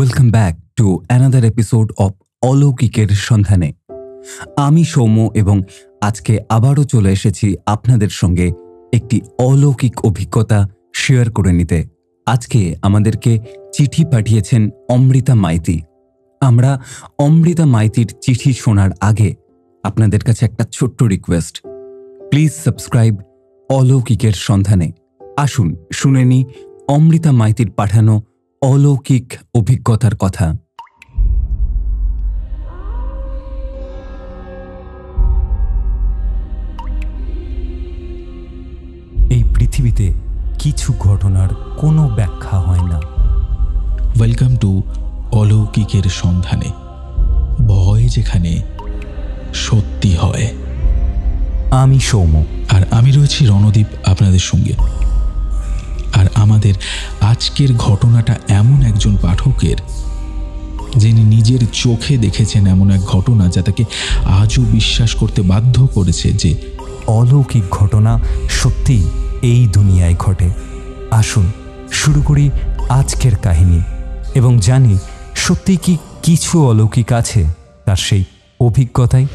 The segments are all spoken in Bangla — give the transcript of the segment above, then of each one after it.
Welcome back to another episode of অলৌকিকের সন্ধানে। আমি সৌম্য এবং আজকে আবারও চলে এসেছি আপনাদের সঙ্গে একটি অলৌকিক অভিজ্ঞতা শেয়ার করে নিতে। আজকে আমাদেরকে চিঠি পাঠিয়েছেন অমৃতা মাইতি। আমরা অমৃতা মাইতির চিঠি শোনার আগে আপনাদের কাছে একটা ছোট্ট রিকোয়েস্ট, প্লিজ সাবস্ক্রাইব অলৌকিকের সন্ধানে। আসুন শুনে নি অমৃতা মাইতির পাঠানো অলৌকিক অভিজ্ঞতার কথা। এই পৃথিবীতে কিছু ঘটনার কোনো ব্যাখ্যা হয় না। ওয়েলকাম টু অলৌকিকের সন্ধানে, ভয় যেখানে সত্যি হয়। আমি সৌম্য আর আমি রয়েছি রণদীপ আপনাদের সঙ্গে। আর আমাদের আজকের ঘটনাটা এমন একজন পাঠকের, যিনি নিজের চোখে দেখেছেন এমন এক ঘটনা যা তাকে আজও বিশ্বাস করতে বাধ্য করেছে যে অলৌকিক ঘটনা সত্যিই এই দুনিয়ায় ঘটে। আসুন শুরু করি আজকের কাহিনী এবং জানি সত্যি কি কিছু অলৌকিক আছে তার সেই অভিজ্ঞতায়।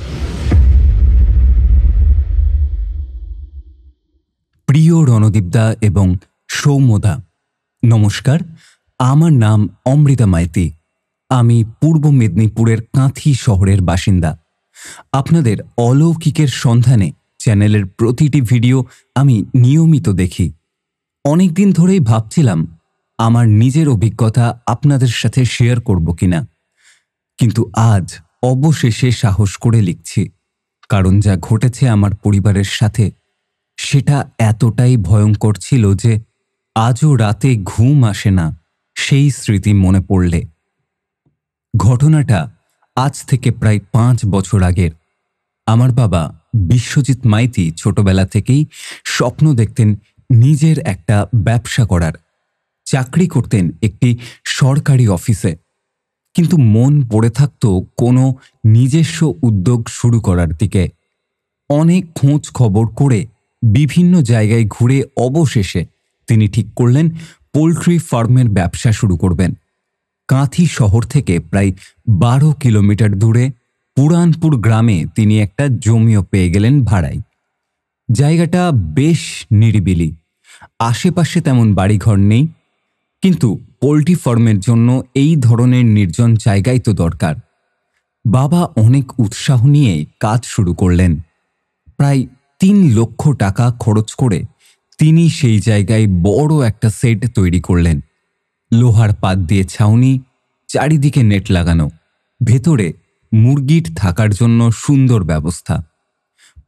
প্রিয় রণদীপদা এবং সৌম্যদা, নমস্কার। আমার নাম অমৃতা মাইতি। আমি পূর্ব মেদিনীপুরের কাঁথি শহরের বাসিন্দা। আপনাদের অলৌকিকের সন্ধানে চ্যানেলের প্রতিটি ভিডিও আমি নিয়মিত দেখি। অনেকদিন ধরেই ভাবছিলাম আমার নিজের অভিজ্ঞতা আপনাদের সাথে শেয়ার করব কিনা, কিন্তু আজ অবশেষে সাহস করে লিখছি। কারণ যা ঘটেছে আমার পরিবারের সাথে সেটা এতটাই ভয়ঙ্কর ছিল যে আজও রাতে ঘুম আসে না সেই স্মৃতি মনে পড়লে। ঘটনাটা আজ থেকে প্রায় 5 বছর আগের। আমার বাবা বিশ্বজিৎ মাইতি ছোটবেলা থেকেই স্বপ্ন দেখতেন নিজের একটা ব্যবসা করার। চাকরি করতেন একটি সরকারি অফিসে, কিন্তু মন পড়ে থাকত কোনো নিজস্ব উদ্যোগ শুরু করার দিকে। অনেক খোঁজ খবর করে বিভিন্ন জায়গায় ঘুরে অবশেষে তিনি ঠিক করলেন পোলট্রি ফার্মের ব্যবসা শুরু করবেন। কাঁথি শহর থেকে প্রায় 12 কিলোমিটার দূরে পুরানপুর গ্রামে তিনি একটা জমিও পেয়ে গেলেন ভাড়ায়। জায়গাটা বেশ নিরিবিলি, আশেপাশে তেমন বাড়িঘর নেই, কিন্তু পোলট্রি ফার্মের জন্য এই ধরনের নির্জন জায়গাই তো দরকার। বাবা অনেক উৎসাহ নিয়ে কাজ শুরু করলেন। প্রায় 3 লক্ষ টাকা খরচ করে তিনি সেই জায়গায় বড় একটা শেড তৈরি করলেন। লোহার পাত দিয়ে ছাউনি, চারিদিকে নেট লাগানো, ভেতরে মুরগির থাকার জন্য সুন্দর ব্যবস্থা।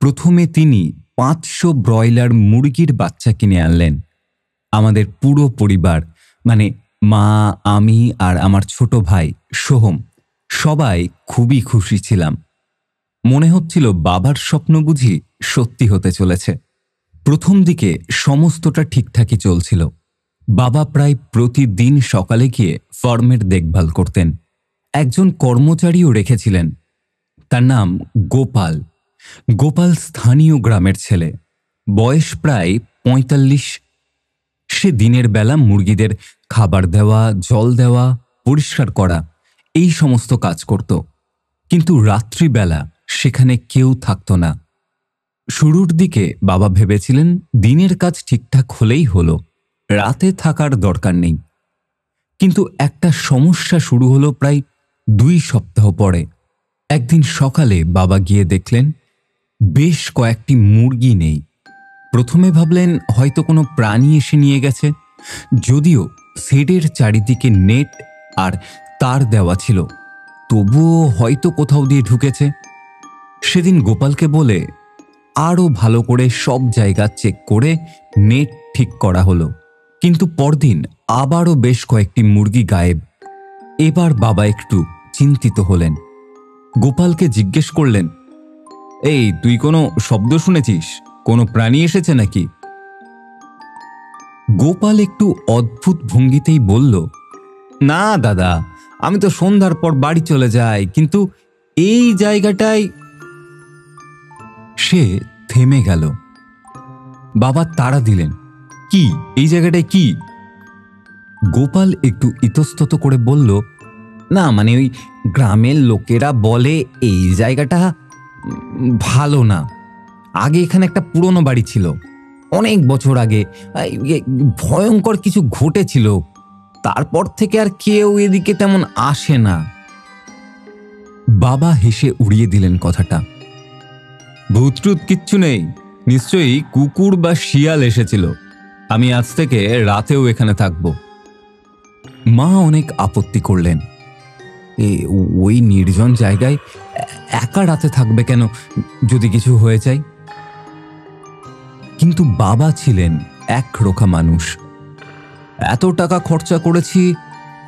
প্রথমে তিনি 500 ব্রয়লার মুরগির বাচ্চা কিনে আনলেন। আমাদের পুরো পরিবার, মানে মা, আমি আর আমার ছোট ভাই সোহম, সবাই খুবই খুশি ছিলাম। মনে হচ্ছিল বাবার স্বপ্ন বুঝি সত্যি হতে চলেছে। প্রথম দিকে সমস্তটা ঠিকঠাকই চলছিল। বাবা প্রায় প্রতিদিন সকালে গিয়ে ফার্মের দেখভাল করতেন। একজন কর্মচারীও রেখেছিলেন, তার নাম গোপাল। গোপাল স্থানীয় গ্রামের ছেলে, বয়স প্রায় 45। সে দিনের বেলা মুরগিদের খাবার দেওয়া, জল দেওয়া, পরিষ্কার করা, এই সমস্ত কাজ করত। কিন্তু রাত্রিবেলা সেখানে কেউ থাকত না। শুরুর দিকে বাবা ভেবেছিলেন দিনের কাজ ঠিকঠাক হলেই হলো, রাতে থাকার দরকার নেই। কিন্তু একটা সমস্যা শুরু হলো প্রায় 2 সপ্তাহ পরে। একদিন সকালে বাবা গিয়ে দেখলেন বেশ কয়েকটি মুরগি নেই। প্রথমে ভাবলেন হয়তো কোনো প্রাণী এসে নিয়ে গেছে, যদিও শেডের চারিদিকে নেট আর তার দেওয়া ছিল, তবুও হয়তো কোথাও দিয়ে ঢুকেছে। সেদিন গোপালকে বলে আরও ভালো করে সব জায়গা চেক করে নেট ঠিক করা হলো। কিন্তু পরদিন আবারও বেশ কয়েকটি মুরগি গায়েব। এবার বাবা একটু চিন্তিত হলেন। গোপালকে জিজ্ঞেস করলেন, এই তুই কোনো শব্দ শুনেছিস? কোনো প্রাণী এসেছে নাকি? গোপাল একটু অদ্ভুত ভঙ্গিতেই বলল, না দাদা, আমি তো সন্ধ্যার পর বাড়ি চলে যাই, কিন্তু এই জায়গাটায়। সে থেমে গেল। বাবা তাড়া দিলেন, কি এই জায়গাটায় কি? গোপাল একটু ইতস্তত করে বলল, না মানে ওই গ্রামের লোকেরা বলে এই জায়গাটা ভালো না। আগে এখানে একটা পুরনো বাড়ি ছিল, অনেক বছর আগে ভয়ঙ্কর কিছু ঘটেছিল, তারপর থেকে আর কেউ এদিকে তেমন আসে না। বাবা হেসে উড়িয়ে দিলেন কথাটা। ভূতটুত কিচ্ছু নেই, নিশ্চয়ই কুকুর বা শিয়াল এসেছিল। আমি আজ থেকে রাতেও এখানে থাকব। মা অনেক আপত্তি করলেন। ওই নির্জন জায়গায় একা রাতে থাকবে কেন, যদি কিছু হয়ে যায়? কিন্তু বাবা ছিলেন একরোখা মানুষ। এত টাকা খরচা করেছি,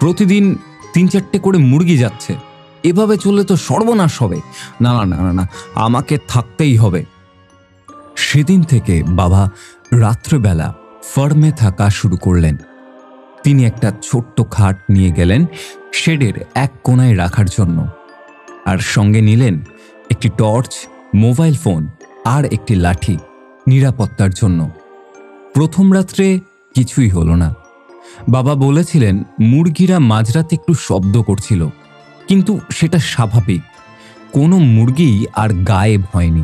প্রতিদিন 3-4টে করে মুরগি যাচ্ছে, এভাবে চললে তো সর্বনাশ হবে। না না না না, আমাকে থাকতেই হবে। সেদিন থেকে বাবা রাত্রেবেলা ফার্মে থাকা শুরু করলেন। তিনি একটা ছোট্ট খাট নিয়ে গেলেন শেডের এক কোনায় রাখার জন্য, আর সঙ্গে নিলেন একটি টর্চ, মোবাইল ফোন আর একটি লাঠি নিরাপত্তার জন্য। প্রথম রাত্রে কিছুই হলো না। বাবা বলেছিলেন মুরগিরা মাঝরাতে একটু শব্দ করছিল, কিন্তু সেটা স্বাভাবিক, কোনো মুরগি আর গায়েব হয়নি।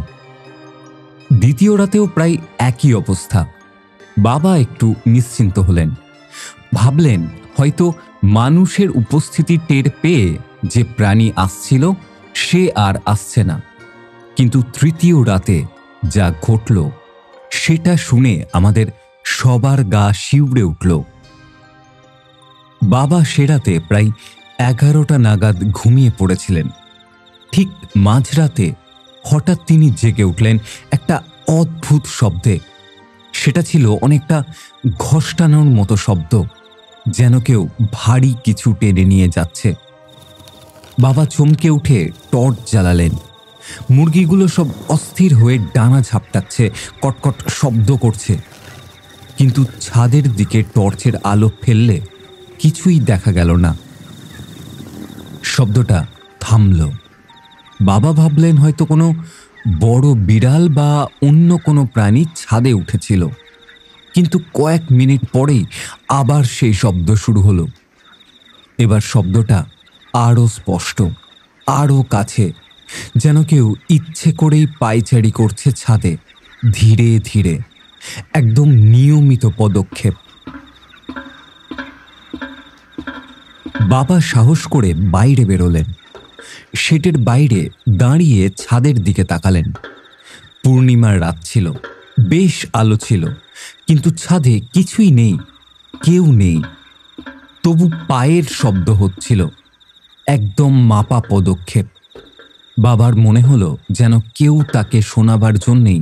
দ্বিতীয় রাতেও প্রায় একই অবস্থা। বাবা একটু নিশ্চিন্ত হলেন, ভাবলেন হয়তো মানুষের উপস্থিতি টের পেয়ে যে প্রাণী আসছিল সে আর আসছে না। কিন্তু তৃতীয় রাতে যা ঘটল সেটা শুনে আমাদের সবার গা শিউরে উঠল। বাবা সে রাতে প্রায় 11টা নাগাদ ঘুমিয়ে পড়েছিলেন। ঠিক মাঝরাতে হঠাৎ তিনি জেগে উঠলেন একটা অদ্ভুত শব্দে। সেটা ছিল অনেকটা ঘষ্টানোর মতো শব্দ, যেন কেউ ভারী কিছু টেনে নিয়ে যাচ্ছে। বাবা চমকে উঠে টর্চ জ্বালালেন। মুরগিগুলো সব অস্থির হয়ে ডানা ঝাপটাচ্ছে, কটকট শব্দ করছে, কিন্তু ছাদের দিকে টর্চের আলো ফেললে কিছুই দেখা গেল না। শব্দটা থামল। বাবা ভাবলেন হয়তো কোনো বড় বিড়াল বা অন্য কোনো প্রাণী ছাদে উঠেছিল। কিন্তু কয়েক মিনিট পরেই আবার সেই শব্দ শুরু হলো। এবার শব্দটা আরও স্পষ্ট, আরও কাছে, যেন কেউ ইচ্ছে করেই পায়চারি করছে ছাদে, ধীরে ধীরে, একদম নিয়মিত পদক্ষেপ। বাবা সাহস করে বাইরে বেরোলেন। শেডের বাইরে দাঁড়িয়ে ছাদের দিকে তাকালেন। পূর্ণিমার রাত ছিল, বেশ আলো ছিল, কিন্তু ছাদে কিছুই নেই, কেউ নেই। তবু পায়ের শব্দ হচ্ছিল, একদম মাপা পদক্ষেপ। বাবার মনে হলো যেন কেউ তাকে শোনাবার জন্যেই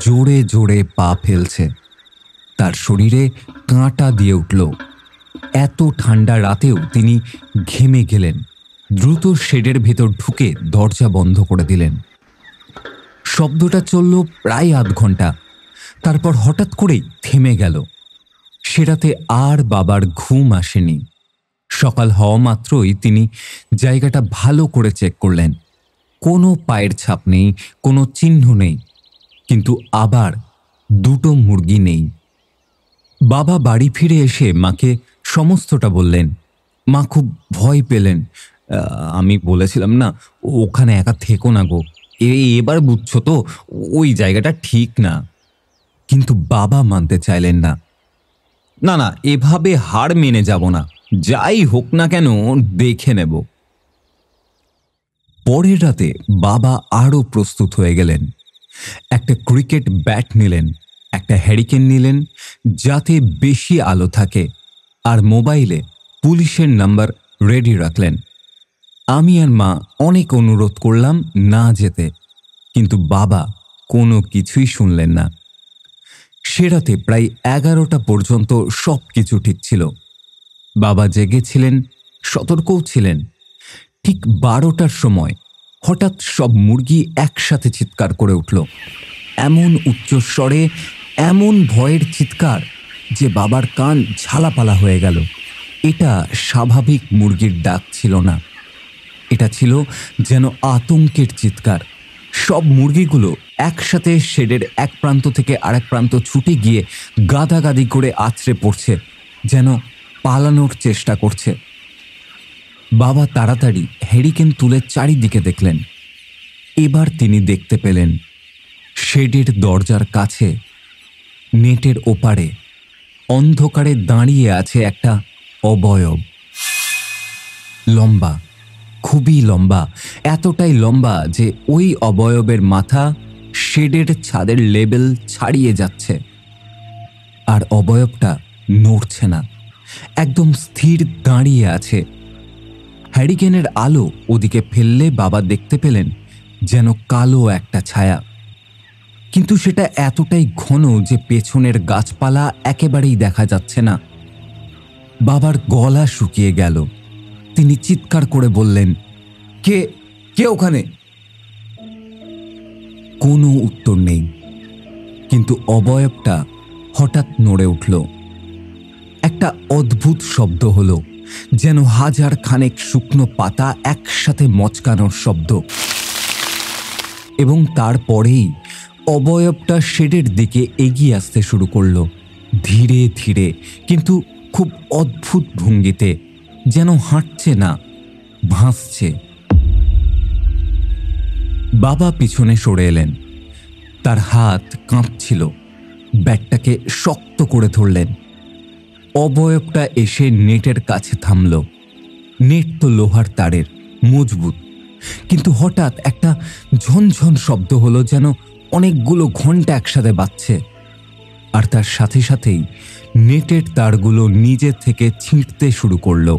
জোরে জোরে পা ফেলছে। তার শরীরে কাঁটা দিয়ে উঠল। এত ঠান্ডা রাতেও তিনি ঘেমে গেলেন। দ্রুত শেডের ভেতর ঢুকে দরজা বন্ধ করে দিলেন। শব্দটা চলল প্রায় আধ ঘন্টা, তারপর হঠাৎ করেই থেমে গেল। সে রাতে আর বাবার ঘুম আসেনি। সকাল হওয়া মাত্রই তিনি জায়গাটা ভালো করে চেক করলেন। কোনো পায়ের ছাপ নেই, কোনো চিহ্ন নেই, কিন্তু আবার 2টো মুরগি নেই। বাবা বাড়ি ফিরে এসে মাকে সমস্তটা বললেন। মা খুব ভয় পেলেন। আমি বলেছিলাম না ওখানে একা থেকো না গো, এবার বুঝছো তো ওই জায়গাটা ঠিক না। কিন্তু বাবা মানতে চাইলেন না। না না, এভাবে হার মেনে যাব না, যাই হোক না কেন দেখে নেব। পরের রাতে বাবা আরও প্রস্তুত হয়ে গেলেন। একটা ক্রিকেট ব্যাট নিলেন, একটা হ্যারিকেন নিলেন যাতে বেশি আলো থাকে, আর মোবাইলে পুলিশের নাম্বার রেডি রাখলেন। আমি আর মা অনেক অনুরোধ করলাম না যেতে, কিন্তু বাবা কোনো কিছুই শুনলেন না। সে রাতে প্রায় 11টা পর্যন্ত সব কিছু ঠিক ছিল। বাবা জেগেছিলেন, সতর্কও ছিলেন। ঠিক 12টার সময় হঠাৎ সব মুরগি একসাথে চিৎকার করে উঠল। এমন উচ্চস্বরে, এমন ভয়ের চিৎকার যে বাবার কান ঝালাপালা হয়ে গেল। এটা স্বাভাবিক মুরগির ডাক ছিল না, এটা ছিল যেন আতঙ্কের চিৎকার। সব মুরগিগুলো একসাথে শেডের এক প্রান্ত থেকে আরেক প্রান্ত ছুটে গিয়ে গাদাগাদি করে আছড়ে পড়ছে, যেন পালানোর চেষ্টা করছে। বাবা তাড়াতাড়ি হ্যারিকেন তুলে চারিদিকে দেখলেন। এবার তিনি দেখতে পেলেন শেডের দরজার কাছে নেটের ওপারে অন্ধকারে দাঁড়িয়ে আছে একটা অবয়ব। লম্বা, খুবই লম্বা, এতটাই লম্বা যে ওই অবয়বের মাথা শেডের ছাদের লেবেল ছাড়িয়ে যাচ্ছে। আর অবয়বটা নড়ছে না, একদম স্থির দাঁড়িয়ে আছে। হ্যারিকেনের আলো ওদিকে ফেললে বাবা দেখতে পেলেন যেন কালো একটা ছায়া, কিন্তু সেটা এতটাই ঘন যে পেছনের গাছপালা একেবারেই দেখা যাচ্ছে না। বাবার গলা শুকিয়ে গেল। তিনি চিৎকার করে বললেন, কে কে ওখানে? কোনো উত্তর নেই, কিন্তু অবয়বটা হঠাৎ নড়ে উঠল। একটা অদ্ভুত শব্দ হলো, যেন হাজার খানেক শুকনো পাতা একসাথে মচকানোর শব্দ। এবং তারপরেই অবয়বটা শেডের দিকে এগিয়ে আসতে শুরু করলো, ধীরে ধীরে, কিন্তু খুব অদ্ভুত ভঙ্গিতে, যেন হাঁটছে না, ভাসছে। বাবা পিছনে সরে এলেন। তার হাত কাঁপছিল। ব্যাগটাকে শক্ত করে ধরলেন। অবয়বটা এসে নেটের কাছে থামল। নেট তো লোহার তারের, মজবুত, কিন্তু হঠাৎ একটা ঝনঝন শব্দ হলো, যেন অনেকগুলো ঘন্টা একসাথে বাজছে। আর তার সাথে সাথেই নেটের তারগুলো নিজে থেকে ছিঁড়তে শুরু করলো।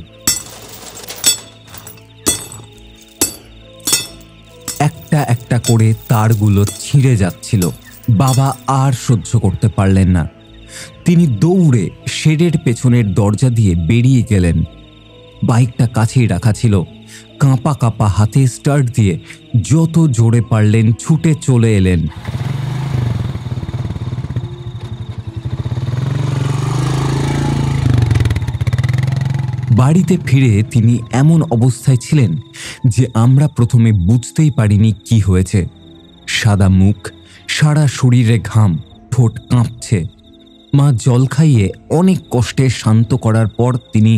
একটা একটা করে তারগুলো ছিঁড়ে যাচ্ছিল। বাবা আর সহ্য করতে পারলেন না। তিনি দৌড়ে শেডের পেছনের দরজা দিয়ে বেরিয়ে গেলেন। বাইকটা কাছেই রাখা ছিল। কাঁপা কাঁপা হাতে স্টার্ট দিয়ে যত জোরে পারলেন ছুটে চলে এলেন। বাড়িতে ফিরে তিনি এমন অবস্থায় ছিলেন যে আমরা প্রথমে বুঝতেই পারিনি কি হয়েছে। সাদা মুখ, সারা শরীরে ঘাম, ঠোঁট কাঁপছে। মা জল খাইয়ে অনেক কষ্টে শান্ত করার পর তিনি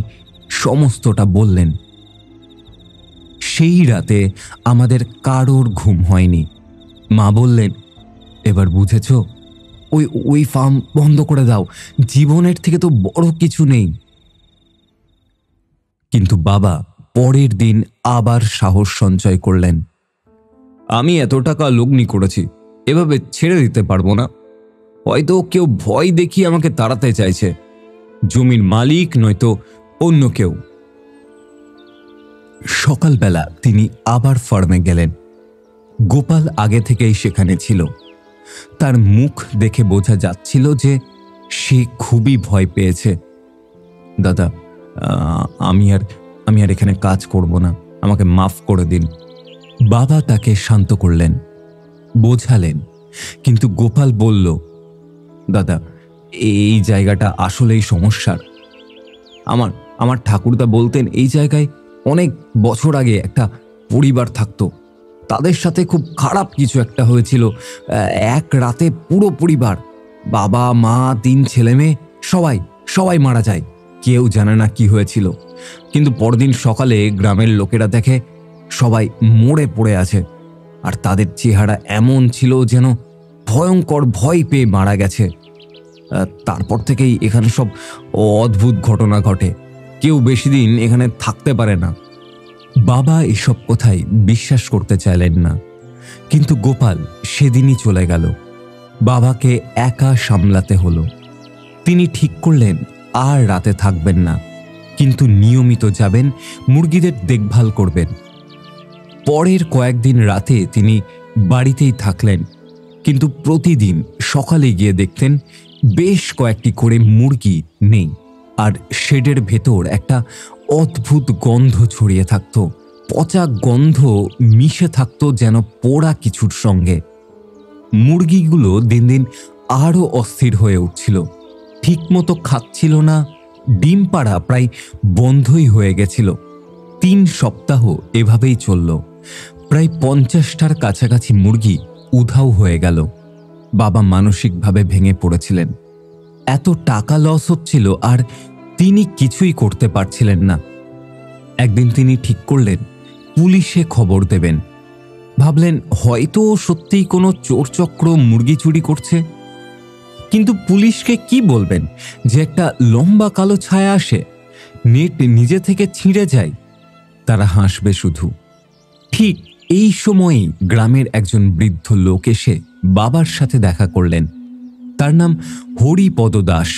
সমস্তটা বললেন। সেই রাতে আমাদের কারোর ঘুম হয়নি। মা বললেন, এবার বুঝেছ? ওই ফার্ম বন্ধ করে দাও, জীবনের থেকে তো বড় কিছু নেই। কিন্তু বাবা পরের দিন আবার সাহস সঞ্চয় করলেন। আমি এত টাকা লগ্নি করেছি, এভাবে ছেড়ে দিতে পারবো না। হয়তো কেউ ভয় দেখিয়ে আমাকে তাড়াতে চাইছে, জমির মালিক নয়তো অন্য কেউ। সকালবেলা তিনি আবার ফার্মে গেলেন। গোপাল আগে থেকেই সেখানে ছিল। তার মুখ দেখে বোঝা যাচ্ছিল যে সে খুবই ভয় পেয়েছে। দাদা, আমি আর এখানে কাজ করব না, আমাকে মাফ করে দিন। বাবা তাকে শান্ত করলেন, বোঝালেন, কিন্তু গোপাল বলল, দাদা, এই জায়গাটা আসলেই সমস্যার। আমার ঠাকুরদা বলতেন এই জায়গায় অনেক বছর আগে একটা পরিবার থাকতো। তাদের সাথে খুব খারাপ কিছু একটা হয়েছিল। এক রাতে পুরো পরিবার, বাবা, মা, 3 ছেলে মেয়ে, সবাই মারা যায়। কেউ জানে না কি হয়েছিল, কিন্তু পরদিন সকালে গ্রামের লোকেরা দেখে সবাই মরে পড়ে আছে। আর তাদের চেহারা এমন ছিল যেন ভয়ঙ্কর ভয় পেয়ে মারা গেছে। তারপর থেকেই এখানে সব অদ্ভুত ঘটনা ঘটে। কেউ বেশি দিন এখানে থাকতে পারে না। বাবা এসব কথাই বিশ্বাস করতে চাইলেন না, কিন্তু গোপাল সেদিনই চলে গেল। বাবাকে একা সামলাতে হলো। তিনি ঠিক করলেন আর রাতে থাকবেন না, কিন্তু নিয়মিত যাবেন, মুরগিদের দেখভাল করবেন। পরের কয়েকদিন রাতে তিনি বাড়িতেই থাকলেন, কিন্তু প্রতিদিন সকালে গিয়ে দেখতেন বেশ কয়েকটি করে মুরগি নেই। আর শেডের ভেতর একটা অদ্ভুত গন্ধ ছড়িয়ে থাকত। পচা গন্ধ মিশে থাকতো যেন পোড়া কিছুর সঙ্গে। মুরগিগুলো দিন দিন আরও অস্থির হয়ে উঠছিল, ঠিকমতো খাচ্ছিল না। ডিম পাড়া প্রায় বন্ধই হয়ে গেছিল। 3 সপ্তাহ এভাবেই চলল। প্রায় 50টার কাছাকাছি মুরগি উধাও হয়ে গেল। বাবা মানসিকভাবে ভেঙে পড়েছিলেন। এত টাকা লস হচ্ছিল আর তিনি কিছুই করতে পারছিলেন না। একদিন তিনি ঠিক করলেন পুলিশে খবর দেবেন। ভাবলেন হয়তো সত্যিই কোনো চোরচক্র মুরগি চুরি করছে। কিন্তু পুলিশকে কি বলবেন যে একটা লম্বা কালো ছায়া আসে, নেট নিজে থেকে ছিঁড়ে যায়? তারা হাসবে শুধু। ঠিক এই সময়ই গ্রামের একজন বৃদ্ধ লোক এসে বাবার সাথে দেখা করলেন। তার নাম হরিপদ দাস,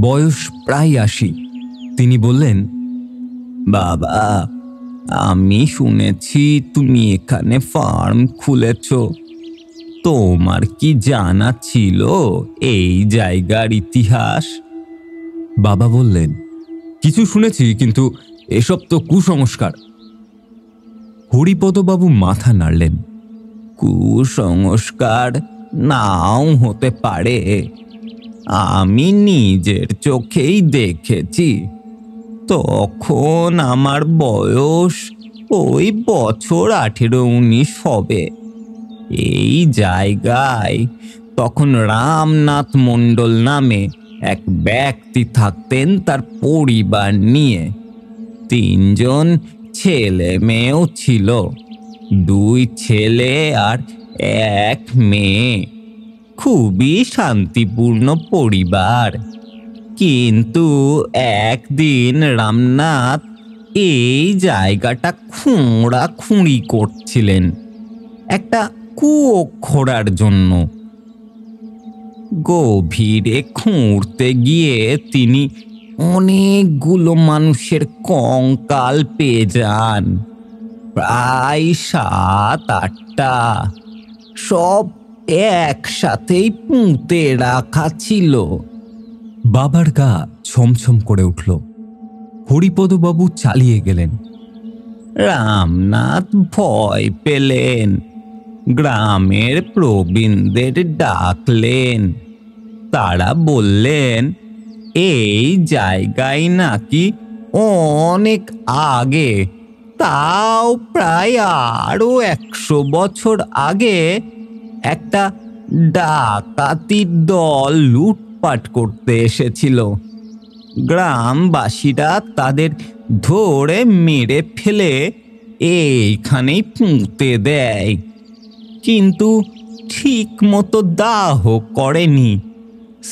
বয়স প্রায় ৮০। তিনি বললেন, বাবা, আমি শুনেছি তুমি এখানে ফার্ম খুলেছ। তোমার কি জানা ছিল এই জায়গার ইতিহাস? বাবা বললেন, কিছু শুনেছি, কিন্তু এসব তো কুসংস্কার। হরিপদবাবু মাথা নাড়লেন। কুসংস্কার নাও হতে পারে, আমি নিজের চোখেই দেখেছি। তখন আমার বয়স ওই বছর 18-19 হবে। এই জায়গায় তখন রামনাথ মণ্ডল নামে এক ব্যক্তি থাকতেন তার পরিবার নিয়ে। 3 জন ছেলে মেয়েও ছিল, 2 ছেলে আর 1 মেয়ে। খুবই শান্তিপূর্ণ পরিবার। কিন্তু একদিন রামনাথ এই জায়গাটা খুঁড়াখুঁড়ি করছিলেন একটা কুয়ো খোঁড়ার জন্য। গভীরে খুঁড়তে গিয়ে তিনি অনেকগুলো মানুষের কঙ্কাল পেয়ে যান, প্রায় 7-8টা। সব একসাথেই পুঁতে রাখা ছিল। বাবার গা ছমছম করে উঠল। হরিপদবাবু চালিয়ে গেলেন। রামনাথ ভয় পেলেন, গ্রামের প্রবীণদের ডাকলেন। তারা বললেন এই জায়গায় নাকি অনেক আগে, তাও প্রায় আরো 100 বছর আগে, একটা ডাকাতির দল লুটপাট করতে এসেছিল। গ্রামবাসীরা তাদের ধরে মেরে ফেলে এইখানেই পুঁতে দেয়, কিন্তু ঠিক মতো দাহ করেনি,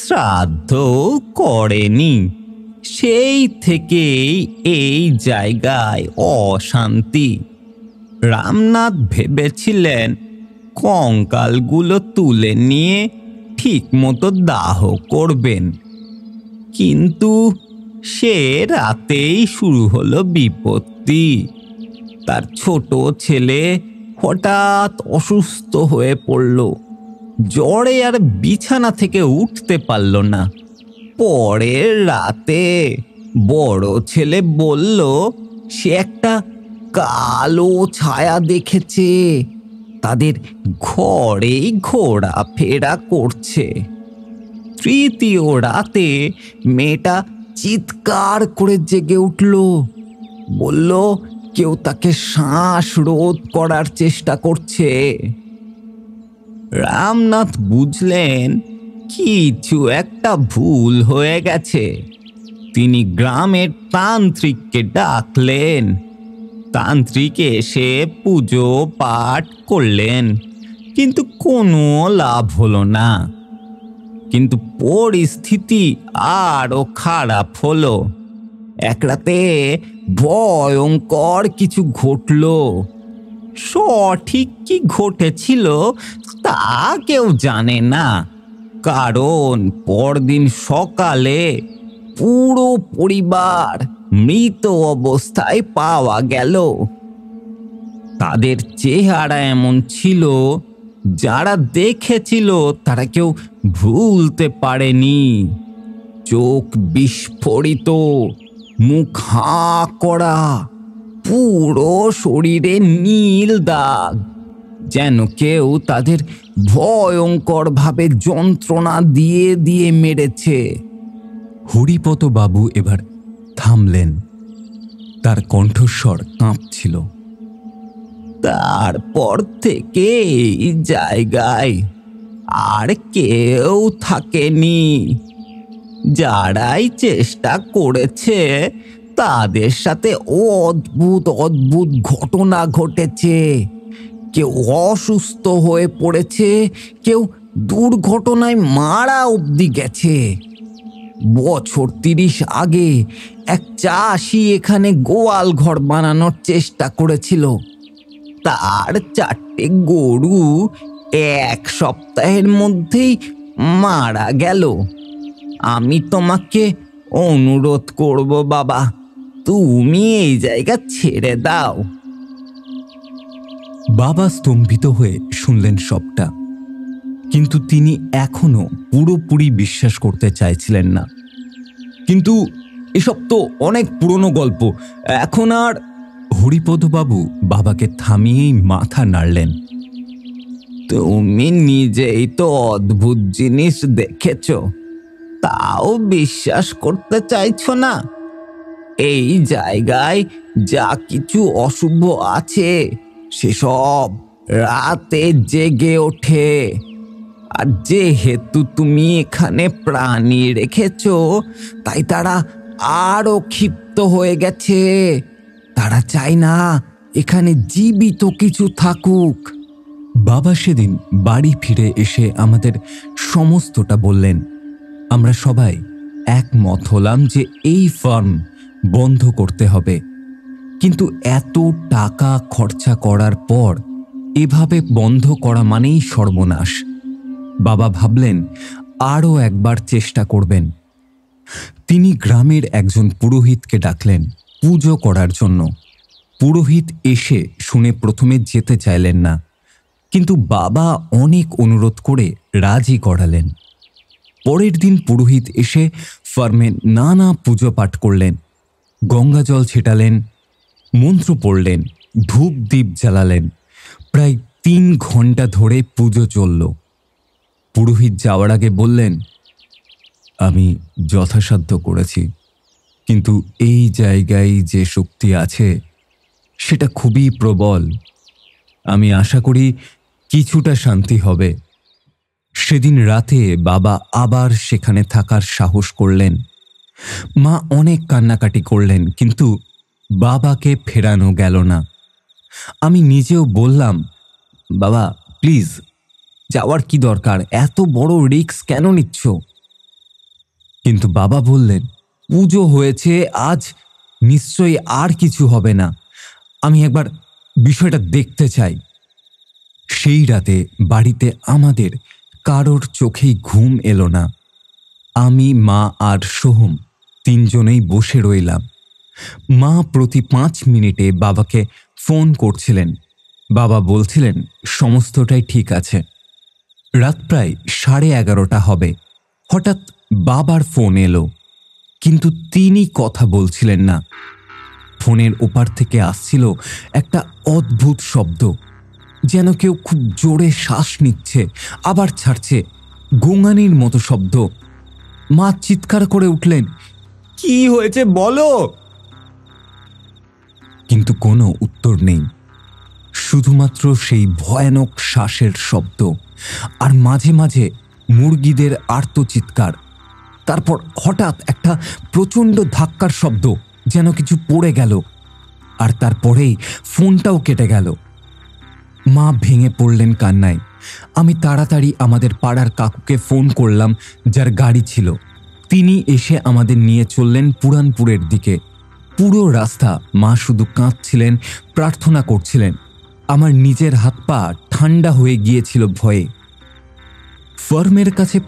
শ্রাদ্ধও করেনি। সেই থেকেই এই জায়গায় অশান্তি। রামনাথ ভেবেছিলেন কঙ্কালগুলো তুলে নিয়ে ঠিক মতো দাহ করবেন, কিন্তু সে রাতেই শুরু হলো বিপত্তি। তার ছোট ছেলে হঠাৎ অসুস্থ হয়ে পড়ল, জ্বরে আর বিছানা থেকে উঠতে পারল না। পরের রাতে বড় ছেলে বলল সে একটা কালো ছায়া দেখেছে, তাদের ঘরেই ঘোরাফেরা করছে। তৃতীয় রাতে মেয়েটা চিৎকার করে জেগে উঠল, বলল কেউ তাকে শ্বাসরোধ করার চেষ্টা করছে। রামনাথ বুঝলেন কিছু একটা ভুল হয়ে গেছে। তিনি গ্রামের তান্ত্রিককে ডাকলেন। তান্ত্রিক এসে পুজো পাঠ করলেন, কিন্তু কোনো লাভ হলো না। কিন্তু পরিস্থিতি আরো খারাপ হলো। এক রাতে ভয়ঙ্কর কিছু ঘটল। সঠিক কি ঘটেছিল তা কেউ জানে না, কারণ পরদিন সকালে পুরো পরিবার মৃত অবস্থায় পাওয়া গেল। তাদের চেহারা এমন ছিল, যারা দেখেছিল তারা কেউ ভুলতে পারেনি। চোখ বিস্ফোরিত, মুখ হাঁ করা, পুরো শরীরে নীল দাগ, যেন কেউ তাদের ভয়ঙ্করভাবে যন্ত্রণা দিয়ে দিয়ে মেরেছে। হরিপদ বাবু এবার থামলেন, তার কণ্ঠস্বর কাঁপছিল। তারপর থেকে এই জায়গায় আর কেউ থাকেনি। যারাই চেষ্টা করেছে তাদের সাথে অদ্ভুত অদ্ভুত ঘটনা ঘটেছে। কেউ অসুস্থ হয়ে পড়েছে, কেউ দুর্ঘটনায় মারা অবধি গেছে। বছর 30 আগে এক চাষি এখানে গোয়াল ঘর বানানোর চেষ্টা করেছিল। তার 4টে গরু 1 সপ্তাহের মধ্যেই মারা গেল। আমি তোমাকে অনুরোধ করব বাবা, তুমি এই জায়গা ছেড়ে দাও। বাবা স্তম্ভিত হয়ে শুনলেন সবটা, কিন্তু তিনি এখনো পুরোপুরি বিশ্বাস করতে চাইছিলেন না। কিন্তু এসব তো অনেক পুরনো গল্প, এখন আর। হরিপদবাবু বাবাকে থামিয়েই মাথা নাড়লেন। তুমি নিজেই তো অদ্ভুত জিনিস দেখেছ, তাও বিশ্বাস করতে চাইছো না? এই জায়গায় যা কিছু অশুভ আছে সেসব রাতে জেগে ওঠে। আর যেহেতু তুমি এখানে প্রাণী রেখেছ, তাই তারা আরো ক্ষিপ্ত হয়ে গেছে। তারা চায় না এখানে জীবিত কিছু থাকুক। বাবা সেদিন বাড়ি ফিরে এসে আমাদের সমস্তটা বললেন। আমরা সবাই একমত হলাম যে এই ফার্ম বন্ধ করতে হবে, কিন্তু এত টাকা খরচা করার পর এভাবে বন্ধ করা মানেই সর্বনাশ। বাবা ভাবলেন আরও একবার চেষ্টা করবেন। তিনি গ্রামের একজন পুরোহিতকে ডাকলেন পুজো করার জন্য। পুরোহিত এসে শুনে প্রথমে যেতে চাইলেন না, কিন্তু বাবা অনেক অনুরোধ করে রাজি করালেন। পরের দিন পুরোহিত এসে ফার্মে নানা পুজো পাঠ করলেন, গঙ্গাজল ছেটালেন, মন্ত্র পড়লেন, ধূপ দ্বীপ জ্বালালেন। প্রায় 3 ঘন্টা ধরে পুজো চলল। পুরোহিত যাওয়ার আগে বললেন, আমি যথাসাধ্য করেছি, কিন্তু এই জায়গায় যে শক্তি আছে সেটা খুবই প্রবল। আমি আশা করি কিছুটা শান্তি হবে। সেদিন রাতে বাবা আবার সেখানে থাকার সাহস করলেন। মা অনেক কান্নাকাটি করলেন, কিন্তু বাবাকে ফেরানো গেল না। আমি নিজেও বললাম, বাবা প্লিজ, যাওয়ার কি দরকার, এত বড় রিস্ক কেন নিচ্ছ? কিন্তু বাবা বললেন, পুজো হয়েছে আজ, নিশ্চয়ই আর কিছু হবে না, আমি একবার বিষয়টা দেখতে চাই। সেই রাতে বাড়িতে আমাদের কারোর চোখেই ঘুম এলো না। আমি, মা আর সোহম 3 জনেই বসে রইলাম। মা প্রতি 5 মিনিটে বাবাকে ফোন করছিলেন। বাবা বলছিলেন সমস্তটাই ঠিক আছে। রাত প্রায় 11:30 হবে। হঠাৎ বাবার ফোন এলো, কিন্তু তিনি কথা বলছিলেন না। ফোনের ওপার থেকে আসছিল একটা অদ্ভুত শব্দ, যেন কেউ খুব জোরে শ্বাস নিচ্ছে আবার ছাড়ছে, গোঙানির মতো শব্দ। মা চিৎকার করে উঠলেন, কি হয়েছে বলো? কিন্তু কোনো উত্তর নেই, শুধুমাত্র সেই ভয়ানক শ্বাসের শব্দ আর মাঝে মাঝে মুরগিদের আর্তচিৎকার। তারপর হঠাৎ একটা প্রচণ্ড ধাক্কার শব্দ, যেন কিছু পড়ে গেল, আর তারপরেই ফোনটাও কেটে গেল। মা ভেঙে পড়লেন কান্নায়। আমি তাড়াতাড়ি আমাদের পাড়ার কাকুকে ফোন করলাম, যার গাড়ি ছিল। তিনি এসে আমাদের নিয়ে চললেন পুরানপুরের দিকে। পুরো রাস্তা মা শুধু কাঁদছিলেন, প্রার্থনা করছিলেন। আমার নিজের হাত পা ঠান্ডা হয়ে গিয়েছিল ভয়ে। ফার্মের কাছে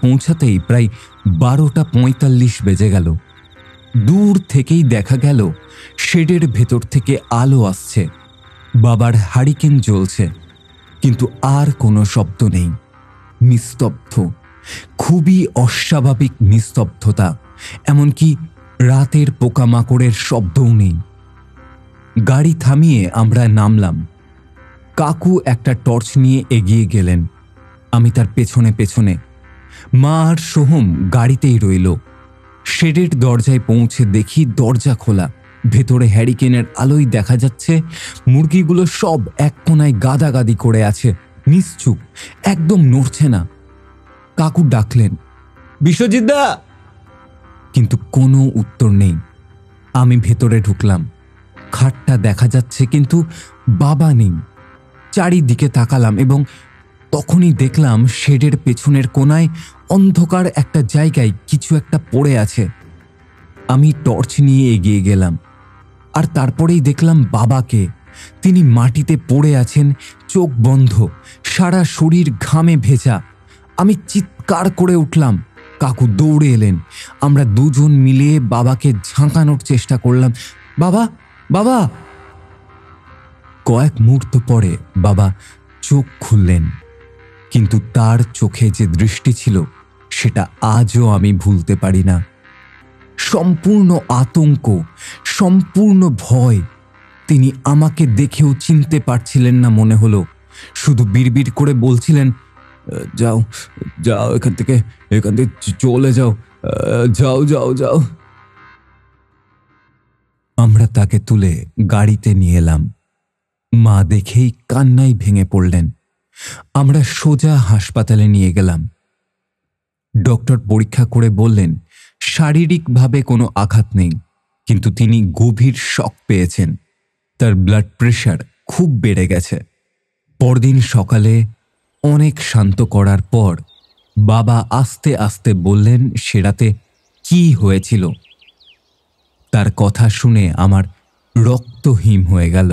পৌঁছাতেই প্রায় 12:45 বেজে গেল। দূর থেকেই দেখা গেল শেডের ভেতর থেকে আলো আসছে, বাবার হারিকেন জ্বলছে, কিন্তু আর কোনো শব্দ নেই। নিস্তব্ধ, খুবই অস্বাভাবিক নিস্তব্ধতা, এমনকি রাতের পোকামাকড়ের শব্দও নেই। গাড়ি থামিয়ে আমরা নামলাম। কাকু একটা টর্চ নিয়ে এগিয়ে গেলেন, আমি তার পেছনে পেছনে। মা আর সোহম গাড়িতেই রইল। শেডের দরজায় পৌঁছে দেখি দরজা খোলা, ভেতরে হ্যারিকেনের আলোয় দেখা যাচ্ছে মুরগিগুলো সব এক কোনায় গাদাগাদি করে আছে, নিশ্চুপ, একদম নড়ছে না। কাকু ডাকলেন, বিশ্বজিৎ দা, কিন্তু কোনো উত্তর নেই। আমি ভেতরে ঢুকলাম। খাটটা দেখা যাচ্ছে, কিন্তু বাবা নেই। চারিদিকে তাকালাম এবং তখনই দেখলাম শেডের পেছনের কোনায় অন্ধকার একটা জায়গায় কিছু একটা পড়ে আছে। আমি টর্চ নিয়ে এগিয়ে গেলাম, আর তারপরেই দেখলাম বাবাকে। তিনি মাটিতে পড়ে আছেন, চোখ বন্ধ, সারা শরীর ঘামে ভেজা। আমি চিৎকার করে উঠলাম। কাকু দৌড়ে এলেন। আমরা দুজন মিলে বাবাকে ঝাঁকানোর চেষ্টা করলাম। বাবা, বাবা! কয়েক মুহূর্ত পরে বাবা চোখ খুললেন, কিন্তু তার চোখে যে দৃষ্টি ছিল সেটা আজও আমি ভুলতে পারি না। সম্পূর্ণ আতঙ্ক, সম্পূর্ণ ভয়। তিনি আমাকে দেখেও চিনতে পারছিলেন না মনে হলো। শুধু বিড়বিড় করে বলছিলেন, যাও যাও, এখান থেকে চলে যাও, যাও যাও যাও। আমরা তাকে তুলে গাড়িতে নিয়ে এলাম। মা দেখেই কান্নায় ভেঙে পড়লেন। আমরা সোজা হাসপাতালে নিয়ে গেলাম। ডক্টর পরীক্ষা করে বললেন শারীরিকভাবে কোনো আঘাত নেই, কিন্তু তিনি গভীর শক পেয়েছেন। তার ব্লাড প্রেশার খুব বেড়ে গেছে। পরদিন সকালে অনেক শান্ত করার পর বাবা আস্তে আস্তে বললেন সে রাতে কি হয়েছিল। তার কথা শুনে আমার রক্ত হিম হয়ে গেল।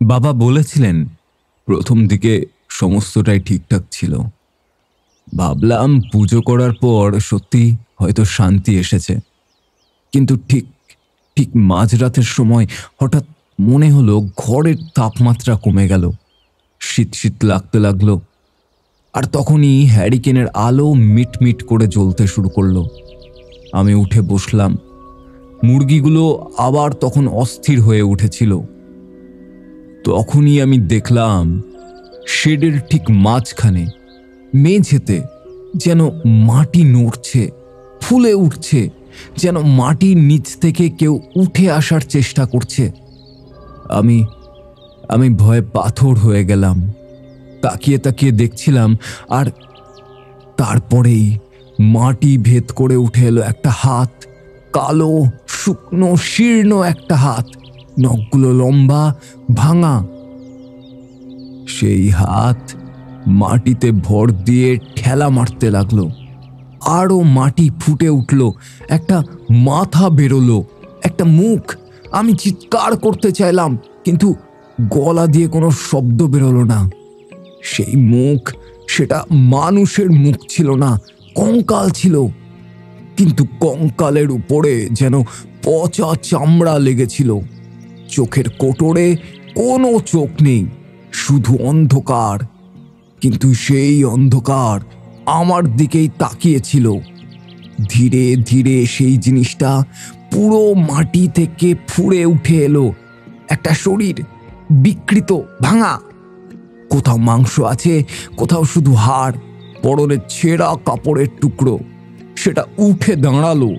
বাবা বলেছিলেন, প্রথম দিকে সমস্তটাই ঠিকঠাক ছিল। ভাবলাম পুজো করার পর সত্যি হয়তো শান্তি এসেছে, কিন্তু ঠিক মাঝরাতের সময় হঠাৎ মনে হলো ঘরের তাপমাত্রা কমে গেল, শীত শীত লাগতে লাগলো। আর তখনই হ্যারিকেনের আলো মিটমিট করে জ্বলতে শুরু করলো। আমি উঠে বসলাম। মুরগিগুলো আবার তখন অস্থির হয়ে উঠেছিল। তখনই আমি দেখলাম শেডের ঠিক মাঝখানে মেঝেতে যেন মাটি নড়ছে, ফুলে উঠছে, যেন মাটির নিচ থেকে কেউ উঠে আসার চেষ্টা করছে। আমি ভয়ে পাথর হয়ে গেলাম। তাকিয়ে তাকিয়ে দেখছিলাম, আর তারপরেই মাটি ভেদ করে উঠে এলো একটা হাত। কালো, শুকনো, শীর্ণ একটা হাত, নখগুলো লম্বা, ভাঙা। সেই হাত মাটিতে ভর দিয়ে ঠেলা মারতে লাগলো। আরো মাটি ফুটে উঠল, একটা মাথা বেরোলো, একটা মুখ। আমি চিৎকার করতে চাইলাম, কিন্তু গলা দিয়ে কোনো শব্দ বেরোলো না। সেই মুখ, সেটা মানুষের মুখ ছিল না, কঙ্কাল ছিল। কিন্তু কঙ্কালের উপরে যেন পচা চামড়া লেগেছিল। চোখের কোটরে কোনো চোখ নেই, শুধু অন্ধকার। কিন্তু সেই অন্ধকার আমার দিকেই তাকিয়েছিল। ধীরে ধীরে সেই জিনিসটা পুরো মাটি থেকে ফুঁড়ে উঠে এলো। একটা শরীর, বিকৃত, ভাঙা। কোথাও মাংস আছে, কোথাও শুধু হাড়, পরনের ছেঁড়া কাপড়ের টুকরো। সেটা উঠে দাঁড়ালো,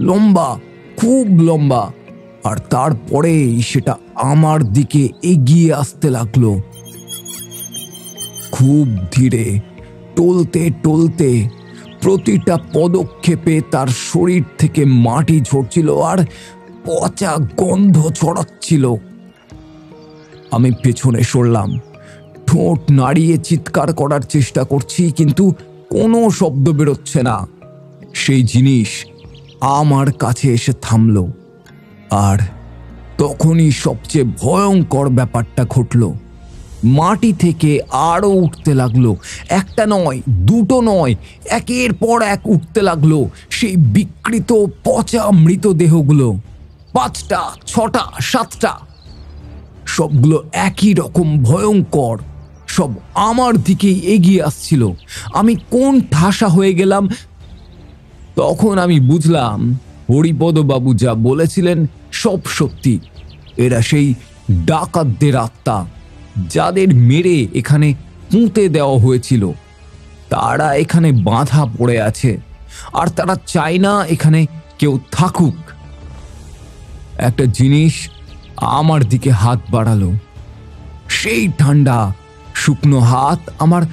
লম্বা, খুব লম্বা। আর তারপরেই সেটা আমার দিকে এগিয়ে আসতে লাগলো, খুব ধীরে, টলতে টলতে। প্রতিটা পদক্ষেপে তার শরীর থেকে মাটি ঝরছিল আর পচা গন্ধ ছড়াচ্ছিল। আমি পেছনে সরলাম, ঠোঁট নাড়িয়ে চিৎকার করার চেষ্টা করছি, কিন্তু কোনো শব্দ বেরোচ্ছে না। সেই জিনিস আমার কাছে এসে থামল। আর তখনই সবচেয়ে ভয়ঙ্কর ব্যাপারটা ঘটল। মাটি থেকে আরো উঠতে লাগলো, একটা নয়, দুটো নয়, একের পর এক উঠতে লাগলো সেই বিকৃত পচা মৃতদেহগুলো। 5টা, 6টা, 7টা, সবগুলো একই রকম ভয়ঙ্কর। সব আমার দিকেই এগিয়ে আসছিল। আমি কোন ঠাসা হয়ে গেলাম। তখন আমি বুঝলাম হরিপদ বাবু যা বলেছিলেন সব সত্যি। এরা সেই ডাকাতদের আত্মা, যাদের মেরে এখানে পুঁতে দেওয়া হয়েছিল। তারা এখানে বাঁধা পড়ে আছে, আর তারা চায় না এখানে কেউ থাকুক। একটা জিনিস আমার দিকে হাত বাড়ালো। সেই ঠান্ডা শুকনো হাত আমার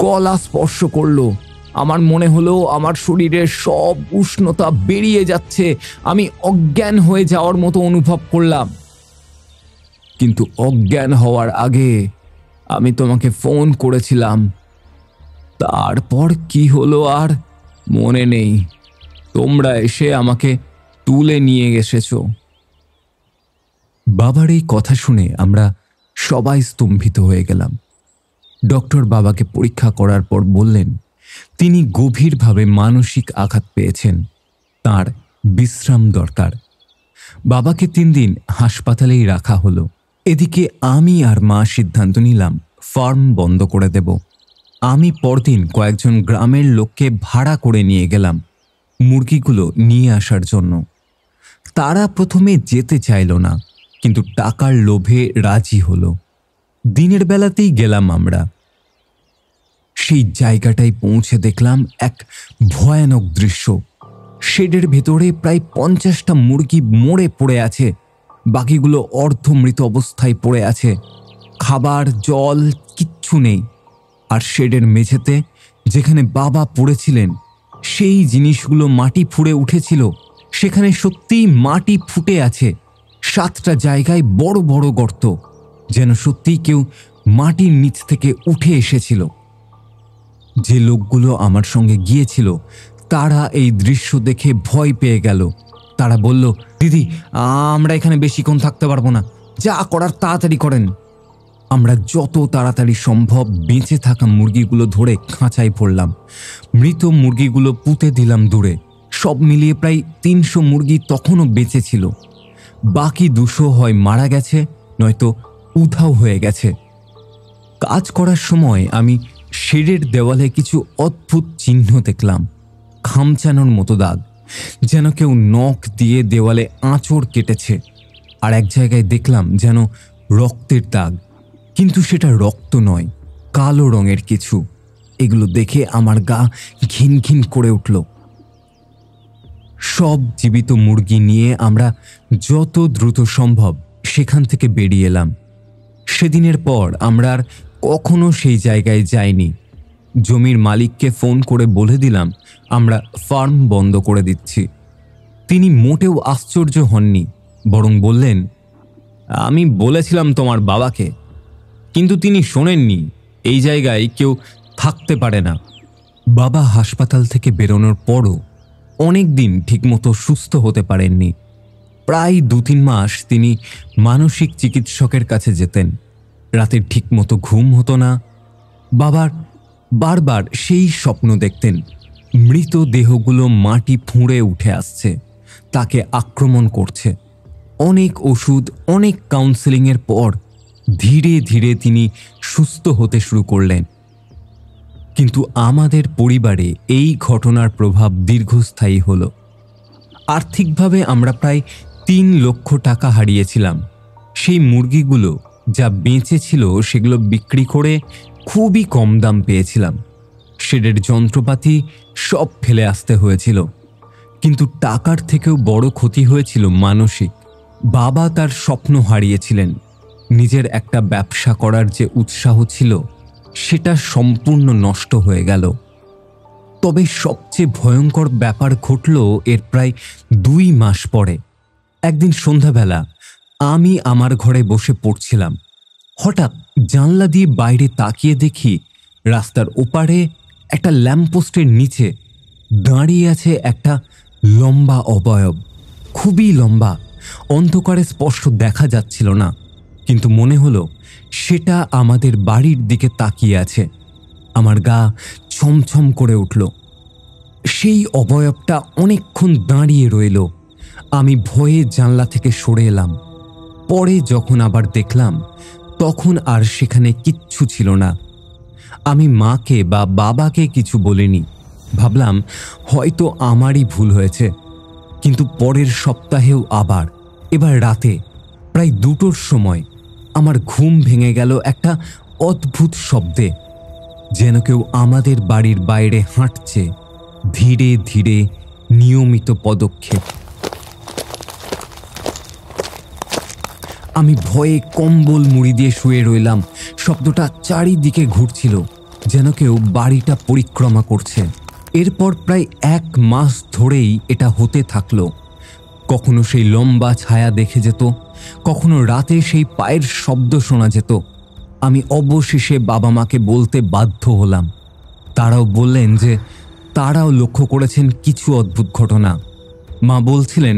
গলা স্পর্শ করলো। আমার মনে হলো আমার শরীরের সব উষ্ণতা বেরিয়ে যাচ্ছে, আমি অজ্ঞান হয়ে যাওয়ার মতো অনুভব করলাম। কিন্তু অজ্ঞান হওয়ার আগে আমি তোমাকে ফোন করেছিলাম, তারপর কি হলো আর মনে নেই। তোমরা এসে আমাকে তুলে নিয়ে এসেছো। বাবার এই কথা শুনে আমরা সবাই স্তম্ভিত হয়ে গেলাম। ডক্টর বাবাকে পরীক্ষা করার পর বললেন তিনি গভীরভাবে মানসিক আঘাত পেয়েছেন, তার বিশ্রাম দরকার। বাবাকে 3 দিন হাসপাতালেই রাখা হলো। এদিকে আমি আর মা সিদ্ধান্ত নিলাম ফার্ম বন্ধ করে দেব। আমি পরদিন কয়েকজন গ্রামের লোককে ভাড়া করে নিয়ে গেলাম মুরগিগুলো নিয়ে আসার জন্য। তারা প্রথমে যেতে চাইল না, কিন্তু টাকার লোভে রাজি হলো। দিনের বেলাতেই গেলাম আমরা। সেই জায়গাটায় পৌঁছে দেখলাম এক ভয়ানক দৃশ্য। শেডের ভেতরে প্রায় 50টা মুরগি মরে পড়ে আছে, বাকিগুলো অর্ধমৃত অবস্থায় পড়ে আছে। খাবার জল কিচ্ছু নেই। আর শেডের মেঝেতে যেখানে বাবা পড়েছিলেন সেই জিনিসগুলো মাটি ফুঁড়ে উঠেছিল, সেখানে সত্যিই মাটি ফুটে আছে। 7টা জায়গায় বড় বড় গর্ত, যেন সত্যিই কেউ মাটির নিচ থেকে উঠে এসেছিল। যে লোকগুলো আমার সঙ্গে গিয়েছিল তারা এই দৃশ্য দেখে ভয় পেয়ে গেল। তারা বলল, দিদি আমরা এখানে বেশিক্ষণ থাকতে পারবো না, যা করার তাড়াতাড়ি করেন। আমরা যত তাড়াতাড়ি সম্ভব বেঁচে থাকা মুরগিগুলো ধরে খাঁচায় ভরলাম। মৃত মুরগিগুলো পুঁতে দিলাম দূরে। সব মিলিয়ে প্রায় 300 মুরগি তখনও বেঁচে ছিল। বাকি 200 হয় মারা গেছে, নয়তো উধাও হয়ে গেছে। কাজ করার সময় আমি শেডের দেওয়ালে কিছু অদ্ভুত চিহ্ন দেখলাম, খামচানোর মতো দাগ, যেন কেউ নখ দিয়ে দেওয়ালে আঁচড় কেটেছে। আর এক জায়গায় দেখলাম যেন রক্তের দাগ, কিন্তু সেটা রক্ত নয়, কালো রঙের কিছু। এগুলো দেখে আমার গা ঘিন ঘিন করে উঠল। সব জীবিত মুরগি নিয়ে আমরা যত দ্রুত সম্ভব সেখান থেকে বেরিয়ে এলাম। সেদিনের পর আমরা আর কখনো সেই জায়গায় যাইনি। জমির মালিককে ফোন করে বলে দিলাম আমরা ফার্ম বন্ধ করে দিচ্ছি। তিনি মোটেও আশ্চর্য হননি, বরং বললেন, আমি বলেছিলাম তোমার বাবাকে, কিন্তু তিনি শোনেননি। এই জায়গায় কেউ থাকতে পারে না। বাবা হাসপাতাল থেকে বেরোনোর পরও অনেক দিন ঠিকমতো সুস্থ হতে পারেননি। প্রায় 2-3 মাস তিনি মানসিক চিকিৎসকের কাছে যেতেন। রাতে ঠিকমতো ঘুম হতো না। বাবার বারবার সেই স্বপ্ন দেখতেন, মৃতদেহগুলো মাটি ফুঁড়ে উঠে আসছে, তাকে আক্রমণ করছে। অনেক ওষুধ, অনেক কাউন্সেলিংয়ের পর ধীরে ধীরে তিনি সুস্থ হতে শুরু করলেন। কিন্তু আমাদের পরিবারে এই ঘটনার প্রভাব দীর্ঘস্থায়ী হলো। আর্থিকভাবে আমরা প্রায় 3 লক্ষ টাকা হারিয়েছিলাম। সেই মুরগিগুলো যা বেঁচে ছিল সেগুলো বিক্রি করে খুবই কম দাম পেয়েছিলাম। শেডের যন্ত্রপাতি সব ফেলে আসতে হয়েছিল। কিন্তু টাকার থেকেও বড় ক্ষতি হয়েছিল মানসিক। বাবা তার স্বপ্ন হারিয়েছিলেন। নিজের একটা ব্যবসা করার যে উৎসাহ ছিল সেটা সম্পূর্ণ নষ্ট হয়ে গেল। তবে সবচেয়ে ভয়ঙ্কর ব্যাপার ঘটল এর প্রায় 2 মাস পরে। একদিন সন্ধ্যাবেলা আমি আমার ঘরে বসে পড়ছিলাম। হঠাৎ জানলা দিয়ে বাইরে তাকিয়ে দেখি রাস্তার ওপারে একটা ল্যাম্পপোস্টের নিচে দাঁড়িয়ে আছে একটা লম্বা অবয়ব, খুবই লম্বা। অন্ধকারে স্পষ্ট দেখা যাচ্ছিল না, কিন্তু মনে হলো সেটা আমাদের বাড়ির দিকে তাকিয়ে আছে। আমার গা ছমছম করে উঠল। সেই অবয়বটা অনেকক্ষণ দাঁড়িয়ে রইল। আমি ভয়ে জানলা থেকে সরে এলাম। পরে যখন আবার দেখলাম তখন আর সেখানে কিচ্ছু ছিল না। আমি মাকে বা বাবাকে কিছু বলিনি, ভাবলাম হয়তো আমারই ভুল হয়েছে। কিন্তু পরের সপ্তাহেও আবার, এবার রাতে প্রায় 2টোর সময় আমার ঘুম ভেঙে গেল একটা অদ্ভুত শব্দে, যেন কেউ আমাদের বাড়ির বাইরে হাঁটছে, ধীরে ধীরে, নিয়মিত পদক্ষেপ। আমি ভয়ে কম্বল মুড়ি দিয়ে শুয়ে রইলাম। শব্দটা চারিদিকে ঘুরছিল, যেন কেউ বাড়িটা পরিক্রমা করছে। এরপর প্রায় 1 মাস ধরেই এটা হতে থাকলো। কখনো সেই লম্বা ছায়া দেখে যেত, কখনো রাতে সেই পায়ের শব্দ শোনা যেত। আমি অবশেষে বাবা মাকে বলতে বাধ্য হলাম। তারাও বললেন যে তারাও লক্ষ্য করেছেন কিছু অদ্ভুত ঘটনা। মা বলছিলেন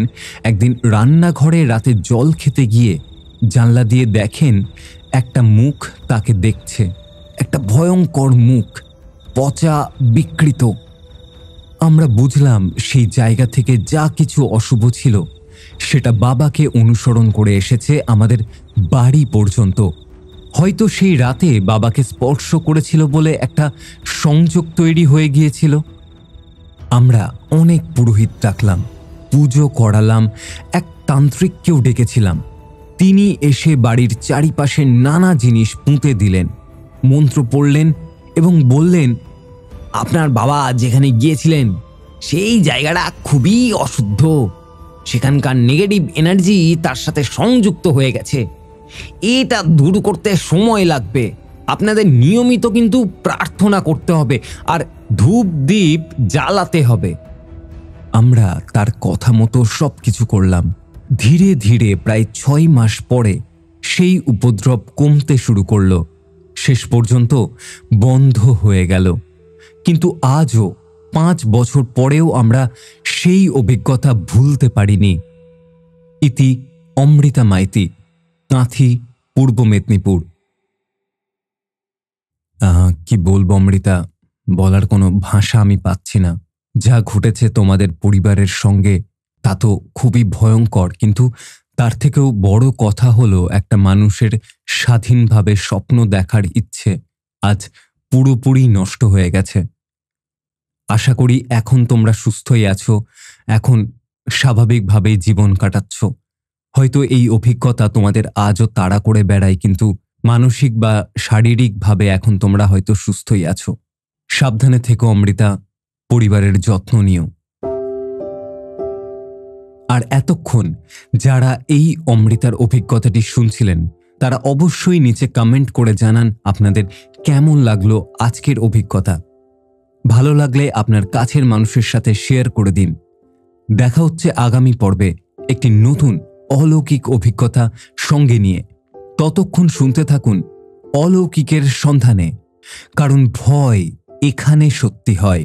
একদিন রান্নাঘরে রাতে জল খেতে গিয়ে জানলা দিয়ে দেখেন একটা মুখ তাকে দেখছে, একটা ভয়ঙ্কর মুখ, পচা, বিকৃত। আমরা বুঝলাম সেই জায়গা থেকে যা কিছু অশুভ ছিল সেটা বাবাকে অনুসরণ করে এসেছে আমাদের বাড়ি পর্যন্ত। হয়তো সেই রাতে বাবাকে স্পর্শ করেছিল বলে একটা সংযোগ তৈরি হয়ে গিয়েছিল। আমরা অনেক পুরোহিত ডাকলাম, পুজো করালাম, এক তান্ত্রিককেও ডেকেছিলাম। তিনি এসে বাড়ির চারিপাশে নানা জিনিস পুঁতে দিলেন, মন্ত্র পড়লেন এবং বললেন, আপনার বাবা যেখানে গিয়েছিলেন সেই জায়গাটা খুবই অশুদ্ধ, সেখানকার নেগেটিভ এনার্জি তার সাথে সংযুক্ত হয়ে গেছে, এটা দূর করতে সময় লাগবে, আপনাদের নিয়মিত কিন্তু প্রার্থনা করতে হবে আর ধূপ দ্বীপ জ্বালাতে হবে। আমরা তার কথা মতো সব কিছু করলাম। ধীরে ধীরে প্রায় 6 মাস পরে সেই উপদ্রব কমতে শুরু করলো, শেষ পর্যন্ত বন্ধ হয়ে গেল। কিন্তু আজও 5 বছর পরেও আমরা সেই অভিজ্ঞতা ভুলতে পারিনি। ইতি অমৃতা মাইতি, কাঁথি, পূর্ব মেদিনীপুর। কি বলবো অমৃতা, বলার কোনো ভাষা আমি পাচ্ছি না। যা ঘটেছে তোমাদের পরিবারের সঙ্গে তা তো খুবই ভয়ঙ্কর, কিন্তু তার থেকেও বড় কথা হলো একটা মানুষের স্বাধীনভাবে স্বপ্ন দেখার ইচ্ছে আজ পুরোপুরি নষ্ট হয়ে গেছে। আশা করি এখন তোমরা সুস্থই আছো, এখন স্বাভাবিকভাবেই জীবন কাটাচ্ছ। হয়তো এই অভিজ্ঞতা তোমাদের আজও তাড়া করে বেড়ায়, কিন্তু মানসিক বা শারীরিকভাবে এখন তোমরা হয়তো সুস্থই আছো। সাবধানে থেকো অমৃতা, পরিবারের যত্ন নিও। আর এতক্ষণ যারা এই অমৃতার অভিজ্ঞতাটি শুনছিলেন তারা অবশ্যই নিচে কমেন্ট করে জানান আপনাদের কেমন লাগলো আজকের অভিজ্ঞতা। ভালো লাগলে আপনার কাছের মানুষের সাথে শেয়ার করে দিন। দেখা হচ্ছে আগামী পর্বে একটি নতুন অলৌকিক অভিজ্ঞতা সঙ্গে নিয়ে। ততক্ষণ শুনতে থাকুন অলৌকিকের সন্ধানে, কারণ ভয় এখানে সত্যি হয়।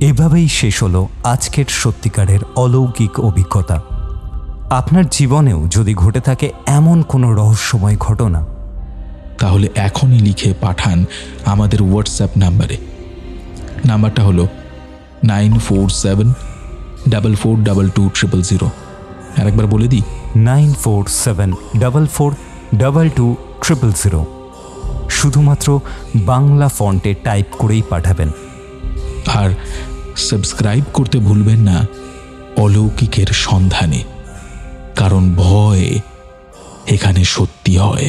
এভাবেই শেষ হলো আজকের সত্যিকারের অলৌকিক অভিজ্ঞতা। আপনার জীবনেও যদি ঘটে থাকে এমন কোনো রহস্যময় ঘটনা, তাহলে এখনই লিখে পাঠান আমাদের হোয়াটসঅ্যাপ নাম্বারে। নাম্বারটা হলো 9474422000। আরেকবার বলে দিই, 9474422000। শুধুমাত্র বাংলা ফন্টে টাইপ করেই পাঠাবেন। আর সাবস্ক্রাইব করতে ভুলবেন না অলৌকিকের সন্ধানে, কারণ ভয় এখানে সত্যি হয়।